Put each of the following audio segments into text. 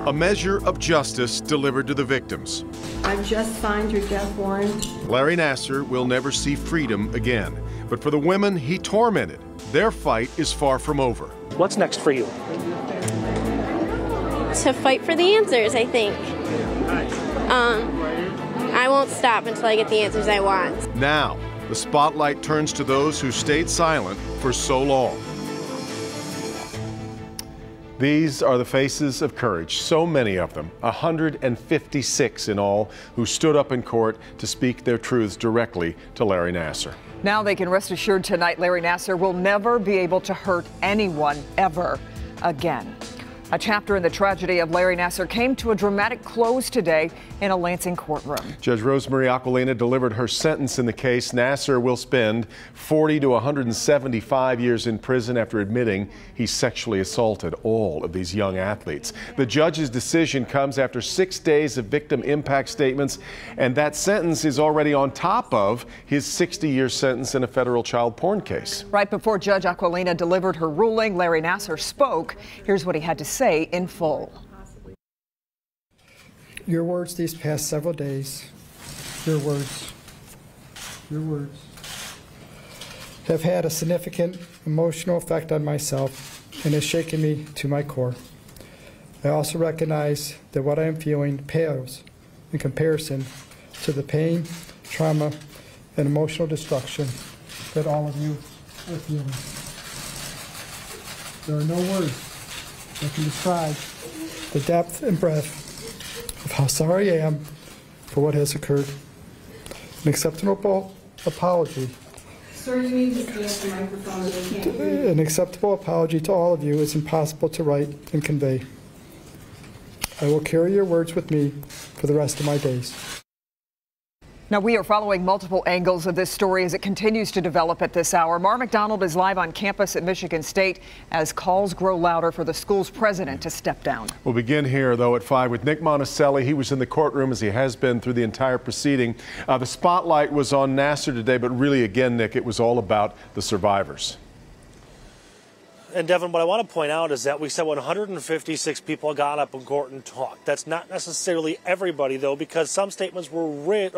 A measure of justice delivered to the victims. I've just signed your death warrant. Larry Nassar will never see freedom again. But for the women he tormented, their fight is far from over. What's next for you? To fight for the answers, I think. I won't stop until I get the answers I want. Now, the spotlight turns to those who stayed silent for so long. These are the faces of courage, so many of them, 156 in all, who stood up in court to speak their truths directly to Larry Nassar. Now they can rest assured tonight Larry Nassar will never be able to hurt anyone ever again. A chapter in the tragedy of Larry Nassar came to a dramatic close today in a Lansing courtroom. Judge Rosemary Aquilina delivered her sentence in the case. Nassar will spend 40 to 175 years in prison after admitting he sexually assaulted all of these young athletes. The judge's decision comes after 6 days of victim impact statements, and that sentence is already on top of his 60-year sentence in a federal child porn case. Right before Judge Aquilina delivered her ruling, Larry Nassar spoke. Here's what he had to say in full. Your words these past several days, your words have had a significant emotional effect on myself and has shaken me to my core. I also recognize that what I am feeling pales in comparison to the pain, trauma, and emotional destruction that all of you are feeling. There are no words that can describe the depth and breadth of how sorry I am for what has occurred. An acceptable apology. Sir, you need to stay at the microphone. They can't hear you. An acceptable apology to all of you is impossible to write and convey. I will carry your words with me for the rest of my days. Now, we are following multiple angles of this story as it continues to develop at this hour. Mar McDonald is live on campus at Michigan State as calls grow louder for the school's president to step down. We'll begin here, though, at 5 with Nick Monticelli. He was in the courtroom, as he has been through the entire proceeding. The spotlight was on Nassar today, but really, again, Nick, it was all about the survivors. And Devin, what I want to point out is that we said 156 people got up in court and talked. That's not necessarily everybody, though, because some statements were read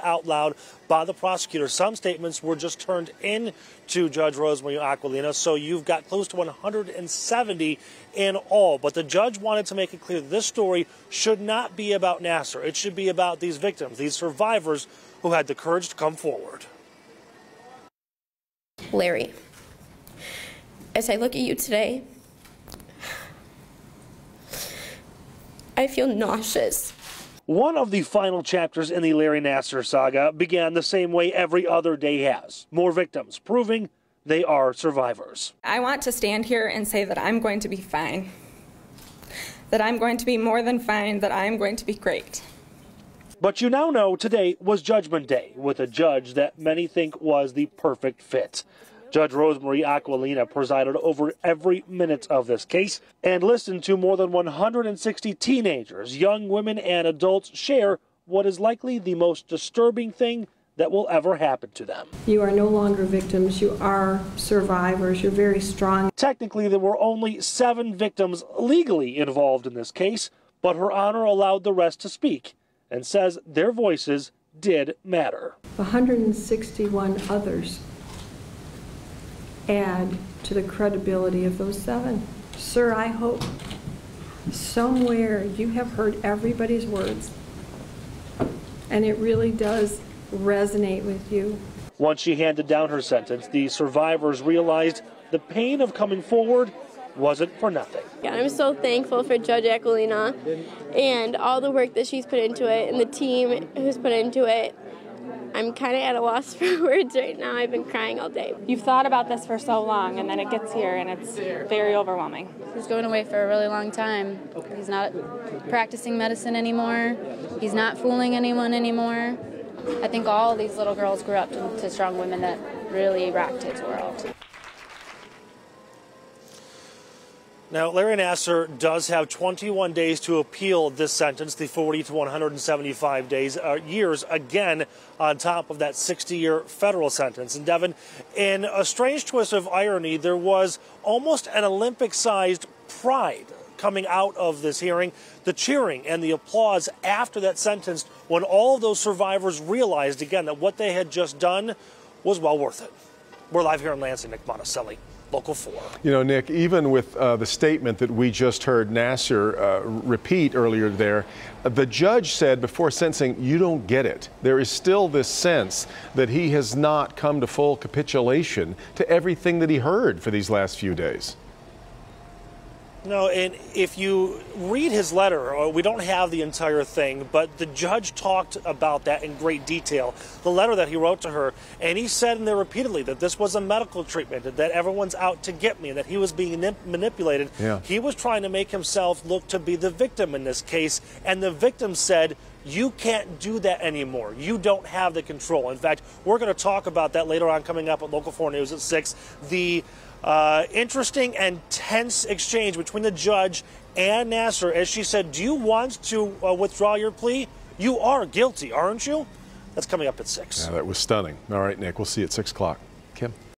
out loud by the prosecutor. Some statements were just turned in to Judge Rosemary Aquilina, so you've got close to 170 in all. But the judge wanted to make it clear that this story should not be about Nassar. It should be about these victims, these survivors who had the courage to come forward. Larry, as I look at you today, I feel nauseous. One of the final chapters in the Larry Nassar saga began the same way every other day has. More victims, proving they are survivors. I want to stand here and say that I'm going to be fine. That I'm going to be more than fine, that I'm going to be great. But you now know today was Judgment Day with a judge that many think was the perfect fit. Judge Rosemary Aquilina presided over every minute of this case and listened to more than 160 teenagers, young women, and adults share what is likely the most disturbing thing that will ever happen to them. You are no longer victims. You are survivors. You're very strong. Technically, there were only 7 victims legally involved in this case, but Her Honor allowed the rest to speak and says their voices did matter. 161 others add to the credibility of those 7. Sir, I hope somewhere you have heard everybody's words, and it really does resonate with you. Once she handed down her sentence, the survivors realized the pain of coming forward wasn't for nothing. Yeah, I'm so thankful for Judge Aquilina and all the work that she's put into it and the team who's put into it. I'm kind of at a loss for words right now. I've been crying all day. You've thought about this for so long, and then it gets here, and it's very overwhelming. He's going away for a really long time. He's not practicing medicine anymore. He's not fooling anyone anymore. I think all of these little girls grew up to strong women that really rocked his world. Now, Larry Nassar does have 21 days to appeal this sentence, the 40 to 175 years, again, on top of that 60-year federal sentence. And Devin, in a strange twist of irony, there was almost an Olympic-sized pride coming out of this hearing, the cheering and the applause after that sentence, when all of those survivors realized again that what they had just done was well worth it. We're live here in Lansing. Nick Monticelli, Local 4. You know, Nick, even with the statement that we just heard Nassar repeat earlier there, the judge said before sentencing, you don't get it. There is still this sense that he has not come to full capitulation to everything that he heard for these last few days. No, and if you read his letter, we don't have the entire thing, but the judge talked about that in great detail. The letter that he wrote to her, and he said in there repeatedly that this was a medical treatment, that everyone's out to get me, that he was being manipulated. Yeah. He was trying to make himself look to be the victim in this case, and the victim said, you can't do that anymore. You don't have the control. In fact, we're going to talk about that later on coming up at Local 4 News at 6. The interesting and tense exchange between the judge and Nassar as she said, do you want to withdraw your plea? You are guilty, aren't you? That's coming up at 6. Yeah, that was stunning. All right, Nick, we'll see you at 6 o'clock. Kim?